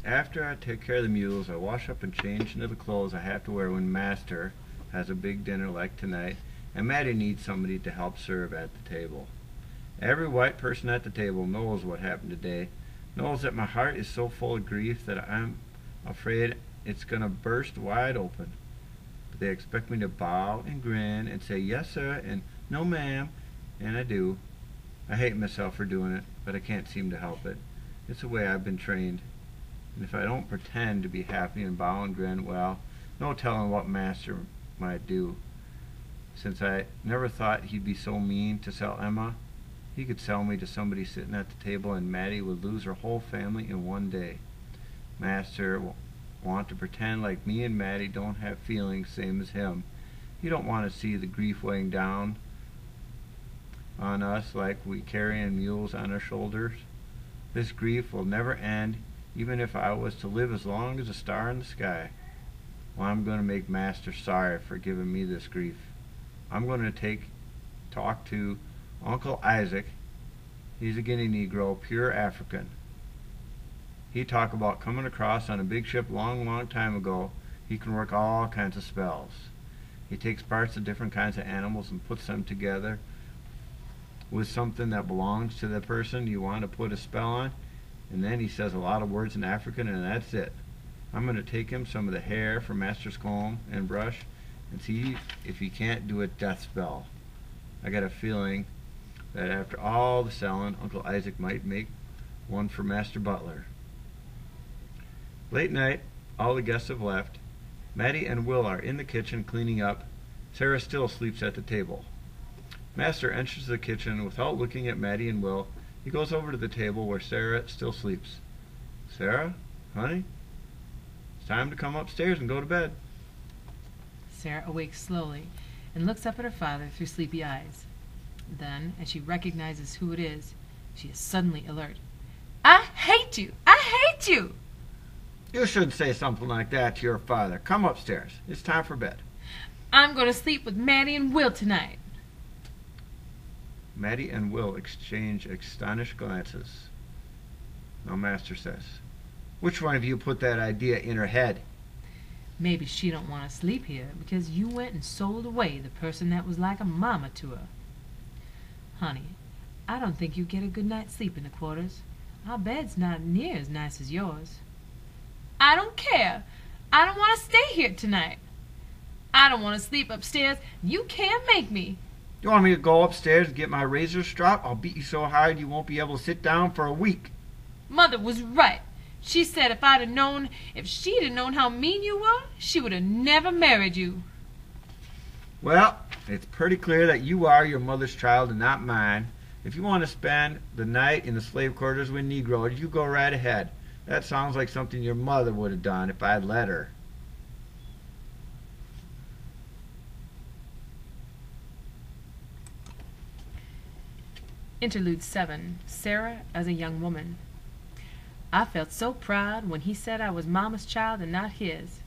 After I take care of the mules, I wash up and change into the clothes I have to wear when Master has a big dinner like tonight, and Maddie needs somebody to help serve at the table. Every white person at the table knows what happened today, knows that my heart is so full of grief that I'm afraid it's going to burst wide open. But they expect me to bow and grin and say, "Yes, sir," and "No, ma'am," and I do. I hate myself for doing it, but I can't seem to help it. It's the way I've been trained. And if I don't pretend to be happy and bow and grin, well, no telling what Master might do. Since I never thought he'd be so mean to sell Emma, he could sell me to somebody sitting at the table and Maddie would lose her whole family in one day. Master want to pretend like me and Maddie don't have feelings same as him. He don't want to see the grief weighing down on us like we carrying mules on our shoulders. This grief will never end, even if I was to live as long as a star in the sky. Well, I'm going to make Master sorry for giving me this grief. I'm going to talk to Uncle Isaac. He's a Guinea Negro, pure African. He talked about coming across on a big ship long time ago. He can work all kinds of spells. He takes parts of different kinds of animals and puts them together with something that belongs to the person you want to put a spell on, and then he says a lot of words in African, and that's it. I'm going to take him some of the hair from Master's comb and brush and see if he can't do a death spell. I got a feeling that after all the selling, Uncle Isaac might make one for Master Butler. Late night, all the guests have left. Maddie and Will are in the kitchen cleaning up. Sarah still sleeps at the table. Master enters the kitchen without looking at Maddie and Will. He goes over to the table where Sarah still sleeps. "Sarah, honey, it's time to come upstairs and go to bed." Sarah awakes slowly and looks up at her father through sleepy eyes. Then, as she recognizes who it is, she is suddenly alert. "I hate you! I hate you!" "You shouldn't say something like that to your father. Come upstairs. It's time for bed." "I'm going to sleep with Maddie and Will tonight." Maddie and Will exchange astonished glances. Now Master says, "Which one of you put that idea in her head?" "Maybe she don't want to sleep here because you went and sold away the person that was like a mama to her. Honey, I don't think you get a good night's sleep in the quarters. Our bed's not near as nice as yours." "I don't care. I don't want to stay here tonight. I don't want to sleep upstairs. You can't make me." "You want me to go upstairs and get my razor strop? I'll beat you so hard you won't be able to sit down for a week." "Mother was right. She said if she'd have known how mean you were, she would have never married you." "Well, it's pretty clear that you are your mother's child and not mine. If you want to spend the night in the slave quarters with Negroes, you go right ahead. That sounds like something your mother would have done if I'd let her." Interlude 7. Sarah as a young woman. I felt so proud when he said I was Mama's child and not his.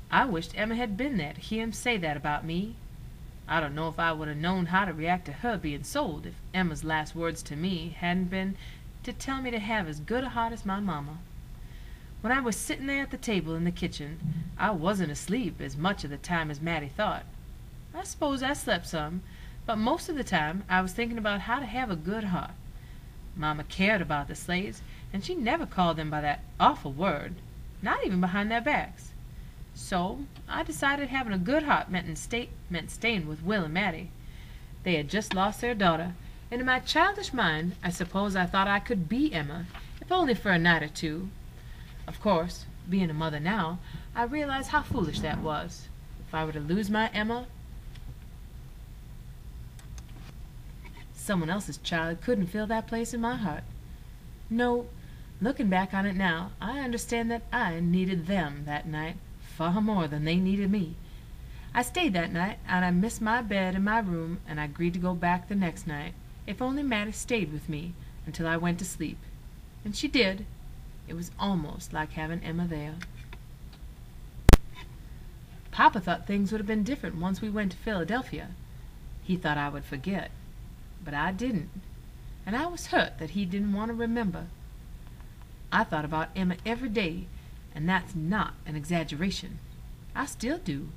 I wished Emma had been there to hear him say that about me. I don't know if I would have known how to react to her being sold if Emma's last words to me hadn't been to tell me to have as good a heart as my mama. When I was sitting there at the table in the kitchen, I wasn't asleep as much of the time as Maddie thought. I suppose I slept some, but most of the time I was thinking about how to have a good heart. Mama cared about the slaves, and she never called them by that awful word, not even behind their backs. So I decided having a good heart meant staying with Will and Maddie. They had just lost their daughter, and in my childish mind I suppose I thought I could be Emma, if only for a night or two. Of course, being a mother now, I realized how foolish that was. If I were to lose my Emma, someone else's child couldn't fill that place in my heart. No, looking back on it now, I understand that I needed them that night far more than they needed me. I stayed that night, and I missed my bed in my room, and I agreed to go back the next night, if only Maddie stayed with me until I went to sleep. And she did. It was almost like having Emma there. Papa thought things would have been different once we went to Philadelphia. He thought I would forget, but I didn't, and I was hurt that he didn't want to remember. I thought about Emma every day, and that's not an exaggeration. I still do.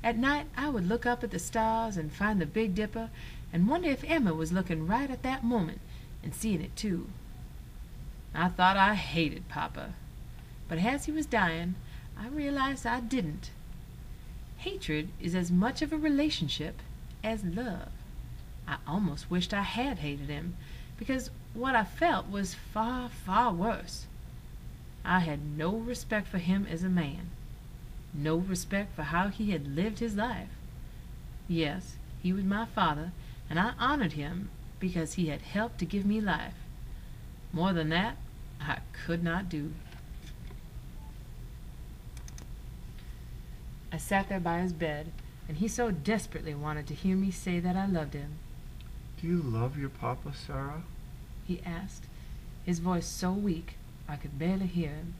At night I would look up at the stars and find the Big Dipper and wonder if Emma was looking right at that moment and seeing it too. I thought I hated Papa, but as he was dying, I realized I didn't. Hatred is as much of a relationship as love. I almost wished I had hated him, because what I felt was far, far worse. I had no respect for him as a man, no respect for how he had lived his life. Yes, he was my father, and I honored him because he had helped to give me life. More than that, I could not do. I sat there by his bed, and he so desperately wanted to hear me say that I loved him. Do you love your papa, Sarah? He asked, his voice so weak I could barely hear him.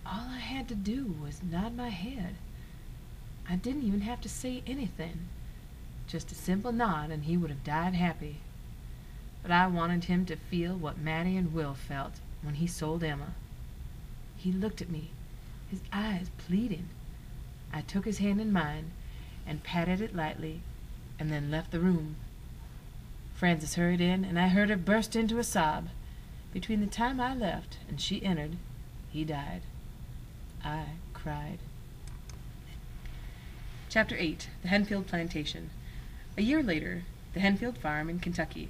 All I had to do was nod my head. I didn't even have to say anything. Just a simple nod and he would have died happy. But I wanted him to feel what Mattie and Will felt when he sold Emma. He looked at me, his eyes pleading. I took his hand in mine and patted it lightly and then left the room. Frances hurried in, and I heard her burst into a sob. Between the time I left and she entered, he died. I cried. Chapter 8. The Henfield Plantation. A year later, the Henfield farm in Kentucky.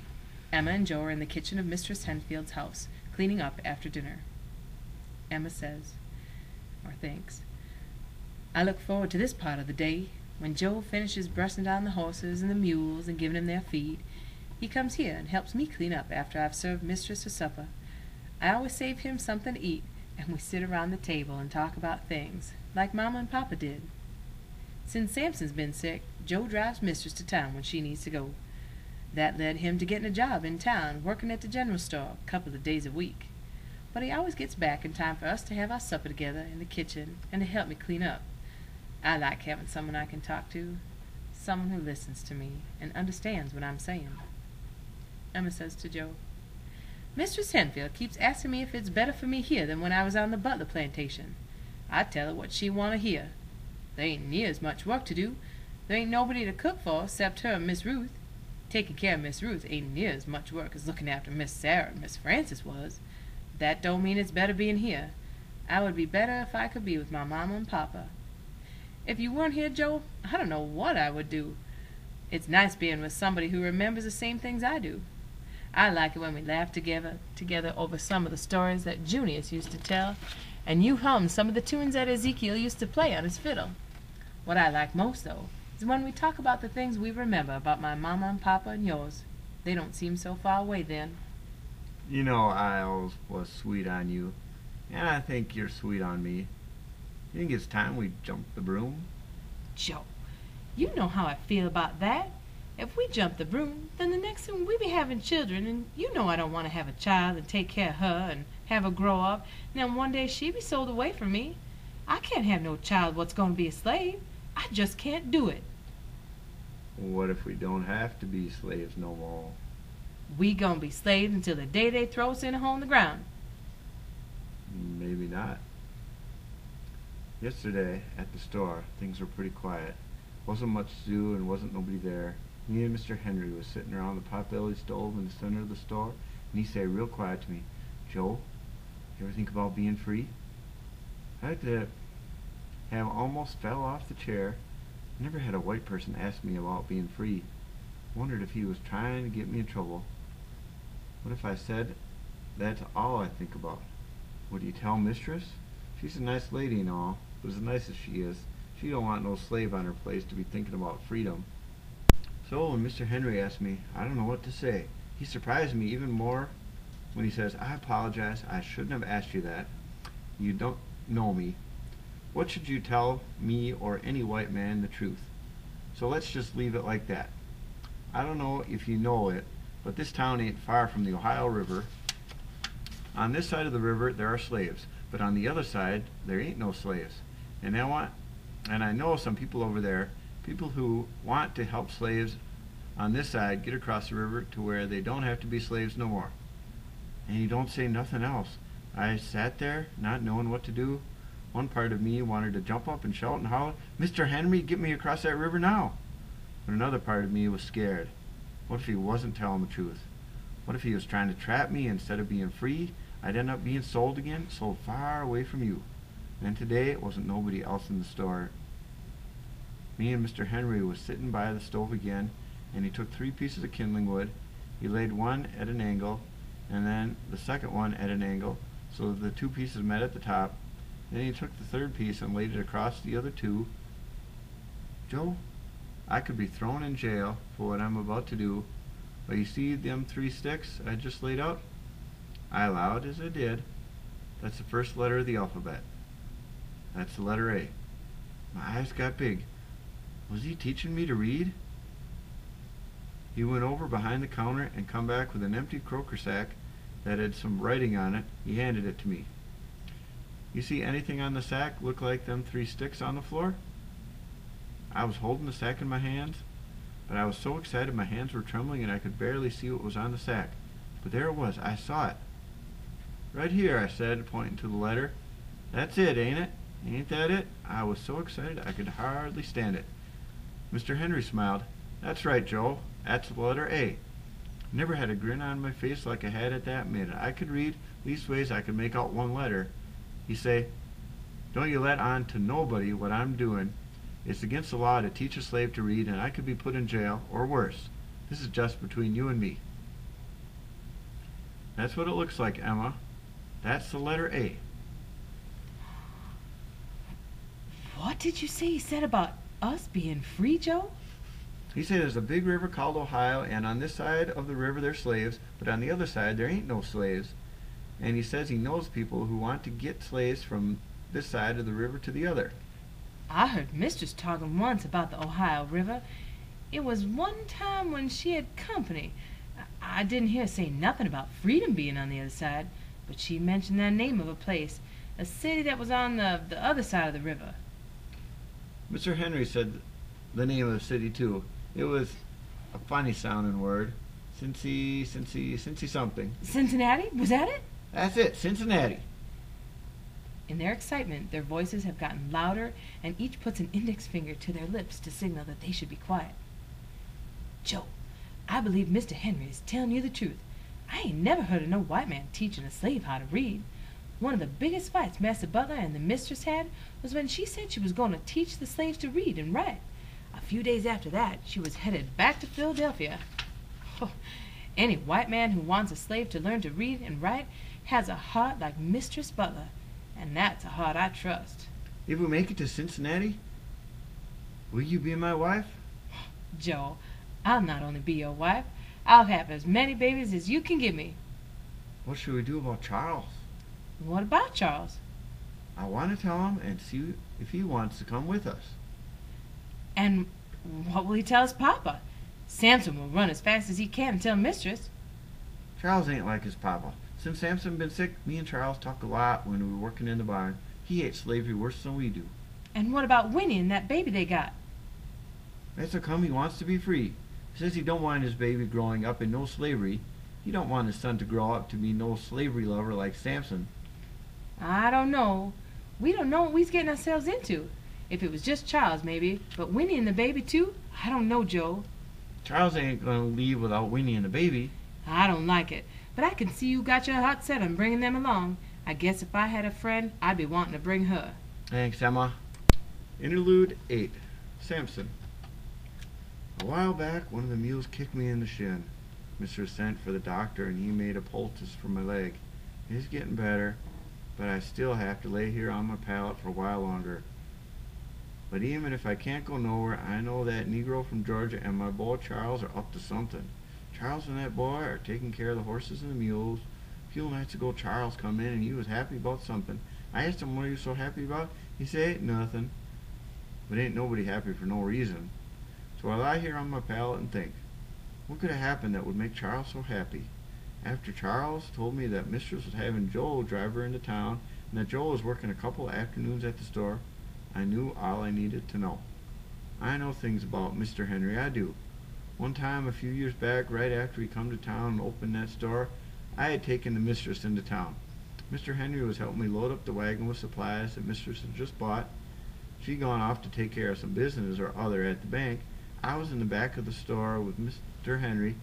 Emma and Joe are in the kitchen of Mistress Henfield's house, cleaning up after dinner. Emma says, or thinks, I look forward to this part of the day. When Joe finishes brushing down the horses and the mules and giving them their feed, he comes here and helps me clean up after I've served Mistress her supper. I always save him something to eat, and we sit around the table and talk about things, like Mama and Papa did. Since Samson's been sick, Joe drives Mistress to town when she needs to go. That led him to getting a job in town, working at the general store a couple of days a week. But he always gets back in time for us to have our supper together in the kitchen and to help me clean up. I like having someone I can talk to, someone who listens to me and understands what I'm saying. Emma says to Joe, Mistress Henfield keeps asking me if it's better for me here than when I was on the Butler plantation. I tell her what she want to hear. There ain't near as much work to do. There ain't nobody to cook for except her and Miss Ruth. Taking care of Miss Ruth ain't near as much work as looking after Miss Sarah and Miss Frances was. That don't mean it's better being here. I would be better if I could be with my mama and papa. If you weren't here, Joe, I don't know what I would do. It's nice being with somebody who remembers the same things I do. I like it when we laugh together over some of the stories that Junius used to tell, and you hum some of the tunes that Ezekiel used to play on his fiddle. What I like most, though, is when we talk about the things we remember about my mama and papa and yours. They don't seem so far away then. You know I always was sweet on you, and I think you're sweet on me. You think it's time we jump the broom? Joe, you know how I feel about that. If we jump the broom, then the next thing we be having children, and you know I don't want to have a child and take care of her and have her grow up, and then one day she be sold away from me. I can't have no child what's going to be a slave. I just can't do it. What if we don't have to be slaves no more? We gonna be slaves until the day they throw us in a hole in the ground. Maybe not. Yesterday, at the store, things were pretty quiet. Wasn't much to do and wasn't nobody there. Me and Mr. Henry was sitting around the potbelly stove in the center of the store, and he said real quiet to me, Joe, you ever think about being free? I had to have almost fell off the chair. Never had a white person ask me about being free. Wondered if he was trying to get me in trouble. What if I said, that's all I think about? Would you tell Mistress? She's a nice lady and all, but as nice as she is, she don't want no slave on her place to be thinking about freedom. So when Mr. Henry asked me, I don't know what to say. He surprised me even more when he says, I apologize, I shouldn't have asked you that. You don't know me. What should you tell me or any white man the truth? So let's just leave it like that. I don't know if you know it, but this town ain't far from the Ohio River. On this side of the river there are slaves, but on the other side there ain't no slaves. And I know some people over there, people who want to help slaves on this side get across the river to where they don't have to be slaves no more. And you don't say nothing else. I sat there, not knowing what to do. One part of me wanted to jump up and shout and holler, "Mr. Henry, get me across that river now!" But another part of me was scared. What if he wasn't telling the truth? What if he was trying to trap me instead of being free? I'd end up being sold again, sold far away from you. And today it wasn't nobody else in the store. Me and Mr. Henry was sitting by the stove again, and he took 3 pieces of kindling wood. He laid one at an angle, and then the second one at an angle, so that the 2 pieces met at the top. Then he took the 3rd piece and laid it across the other 2. Joe, I could be thrown in jail for what I'm about to do, but you see them 3 sticks I just laid out? I allowed as I did. That's the first letter of the alphabet. That's the letter A. My eyes got big. Was he teaching me to read? He went over behind the counter and come back with an empty croaker sack that had some writing on it. He handed it to me. You see anything on the sack look like them 3 sticks on the floor? I was holding the sack in my hands, but I was so excited my hands were trembling and I could barely see what was on the sack. But there it was. I saw it. Right here, I said, pointing to the letter. That's it, ain't it? Ain't that it? I was so excited I could hardly stand it. Mr. Henry smiled. That's right, Joe. That's the letter A. Never had a grin on my face like I had at that minute. I could read, leastways I could make out 1 letter. He say, "Don't you let on to nobody what I'm doing. It's against the law to teach a slave to read, and I could be put in jail, or worse. This is just between you and me." That's what it looks like, Emma. That's the letter A. What did you say he said about us being free, Joe? He said there's a big river called Ohio, and on this side of the river there's slaves, but on the other side there ain't no slaves. And he says he knows people who want to get slaves from this side of the river to the other. I heard Mistress talking once about the Ohio River. It was one time when she had company. I didn't hear her say nothing about freedom being on the other side, but she mentioned the name of a place, a city that was on the other side of the river. Mr. Henry said the name of the city too. It was a funny sounding word. Cincy something. Cincinnati? Was that it? That's it, Cincinnati. In their excitement, their voices have gotten louder, and each puts an index finger to their lips to signal that they should be quiet. Joe, I believe Mr. Henry is telling you the truth. I ain't never heard of no white man teaching a slave how to read. One of the biggest fights Master Butler and the mistress had was when she said she was going to teach the slaves to read and write. A few days after that, she was headed back to Philadelphia. Oh, any white man who wants a slave to learn to read and write has a heart like Mistress Butler, and that's a heart I trust. If we make it to Cincinnati, will you be my wife? Joe, I'll not only be your wife, I'll have as many babies as you can give me. What should we do about Charles? What about Charles? I want to tell him and see if he wants to come with us. And what will he tell his papa? Samson will run as fast as he can and tell Mistress. Charles ain't like his papa. Since Samson been sick, me and Charles talk a lot when we were working in the barn. He hates slavery worse than we do. And what about Winnie and that baby they got? That's how come he wants to be free. He says he don't want his baby growing up in no slavery. He don't want his son to grow up to be no slavery lover like Samson. I don't know. We don't know what we's getting ourselves into. If it was just Charles, maybe. But Winnie and the baby, too? I don't know, Joe. Charles ain't gonna leave without Winnie and the baby. I don't like it. But I can see you got your heart set on bringing them along. I guess if I had a friend, I'd be wanting to bring her. Thanks, Emma. Interlude 8. Samson. A while back, one of the mules kicked me in the shin. Mr. sent for the doctor, and he made a poultice for my leg. It is getting better, but I still have to lay here on my pallet for a while longer. But even if I can't go nowhere, I know that Negro from Georgia and my boy Charles are up to something. Charles and that boy are taking care of the horses and the mules. A few nights ago, Charles come in and he was happy about something. I asked him what he was so happy about. He said, "Ain't nothing." But ain't nobody happy for no reason. So I lie here on my pallet and think, what could have happened that would make Charles so happy? After Charles told me that Mistress was having Joe drive her into town and that Joe was working a couple of afternoons at the store, I knew all I needed to know. I know things about Mr. Henry, I do. One time a few years back, right after he come to town and opened that store, I had taken the mistress into town. Mr. Henry was helping me load up the wagon with supplies that Mistress had just bought. She'd gone off to take care of some business or other at the bank. I was in the back of the store with Mr. Henry,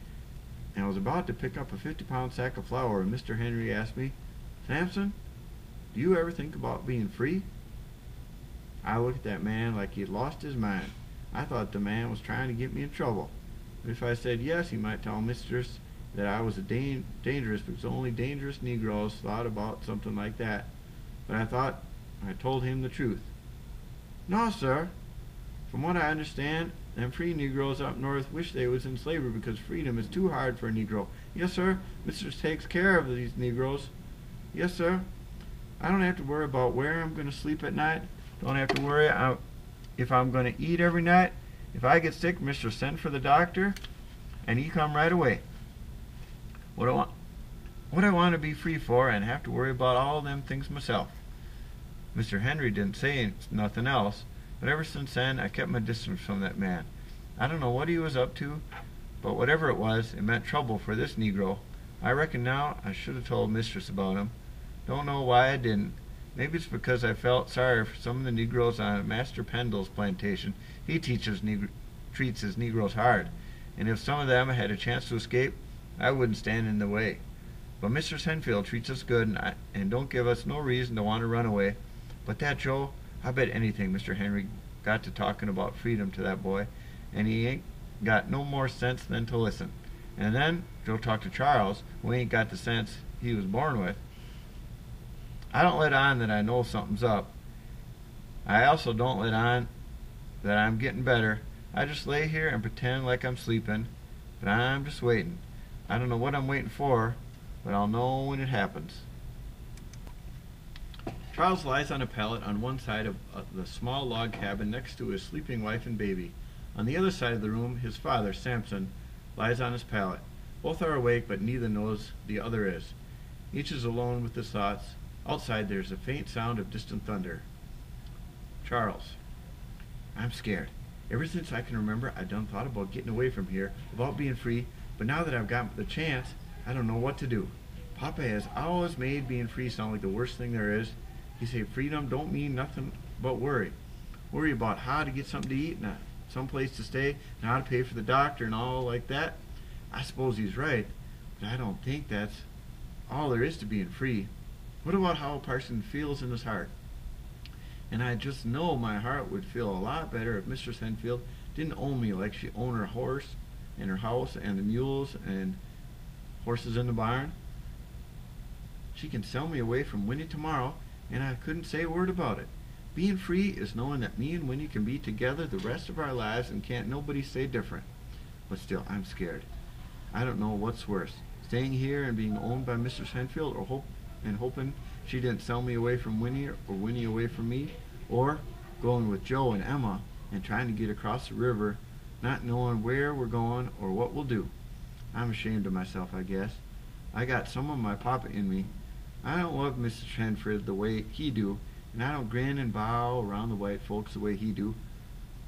and I was about to pick up a 50-pound sack of flour when Mr. Henry asked me, "Samson, do you ever think about being free?" I looked at that man like he had lost his mind. I thought the man was trying to get me in trouble. If I said yes, he might tell Mistress that I was dangerous because only dangerous Negroes thought about something like that. But I told him the truth. "No, sir. From what I understand, them free Negroes up north wish they was in slavery because freedom is too hard for a Negro." "Yes, sir. Mistress takes care of these Negroes." "Yes, sir. I don't have to worry about where I'm going to sleep at night. Don't have to worry if I'm going to eat every night. If I get sick, Mistress send for the doctor, and he come right away. What I want to be free for and have to worry about all them things myself." Mr. Henry didn't say nothing else, but ever since then I kept my distance from that man. I don't know what he was up to, but whatever it was, it meant trouble for this Negro. I reckon now I should have told Mistress about him. Don't know why I didn't. Maybe it's because I felt sorry for some of the Negroes on Master Pendle's plantation. He treats his Negroes hard, and if some of them had a chance to escape, I wouldn't stand in the way. But Mistress Henfield treats us good and don't give us no reason to want to run away. But that Joe, I bet anything Mr. Henry got to talking about freedom to that boy, and he ain't got no more sense than to listen. And then Joe talked to Charles, who ain't got the sense he was born with. I don't let on that I know something's up. I also don't let on that I'm getting better. I just lay here and pretend like I'm sleeping, but I'm just waiting. I don't know what I'm waiting for, but I'll know when it happens. Charles lies on a pallet on one side of the small log cabin next to his sleeping wife and baby. On the other side of the room, his father, Samson, lies on his pallet. Both are awake, but neither knows the other is. Each is alone with his thoughts. Outside there's a faint sound of distant thunder. Charles: "I'm scared. Ever since I can remember, I done thought about getting away from here, about being free, but now that I've got the chance, I don't know what to do. Papa has always made being free sound like the worst thing there is. He say freedom don't mean nothing but worry. Worry about how to get something to eat and some place to stay and how to pay for the doctor and all like that. I suppose he's right, but I don't think that's all there is to being free. What about how a person feels in his heart? And I just know my heart would feel a lot better if Mistress Henfield didn't own me like she owned her horse and her house and the mules and horses in the barn. She can sell me away from Winnie tomorrow, and I couldn't say a word about it. Being free is knowing that me and Winnie can be together the rest of our lives and can't nobody say different. But still, I'm scared. I don't know what's worse, staying here and being owned by Mistress Henfield, or hoping she didn't sell me away from Winnie or Winnie away from me, or going with Joe and Emma and trying to get across the river, not knowing where we're going or what we'll do. I'm ashamed of myself, I guess. I got some of my papa in me. I don't love Mr. Henfield the way he do, and I don't grin and bow around the white folks the way he do.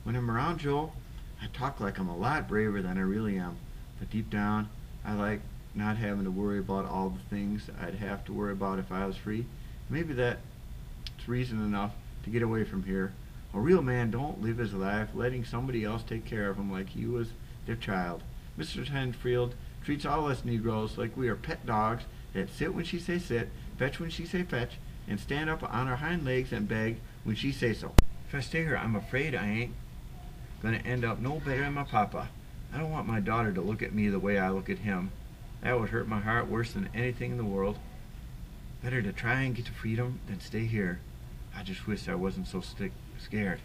When I'm around Joe, I talk like I'm a lot braver than I really am, but deep down, I like not having to worry about all the things I'd have to worry about if I was free. Maybe that's reason enough to get away from here. A real man don't live his life letting somebody else take care of him like he was their child. Mr. Henfield treats all us Negroes like we are pet dogs that sit when she say sit, fetch when she say fetch, and stand up on our hind legs and beg when she say so. If I stay here, I'm afraid I ain't gonna end up no better than my papa. I don't want my daughter to look at me the way I look at him. That would hurt my heart worse than anything in the world. Better to try and get to freedom than stay here. I just wish I wasn't so scared.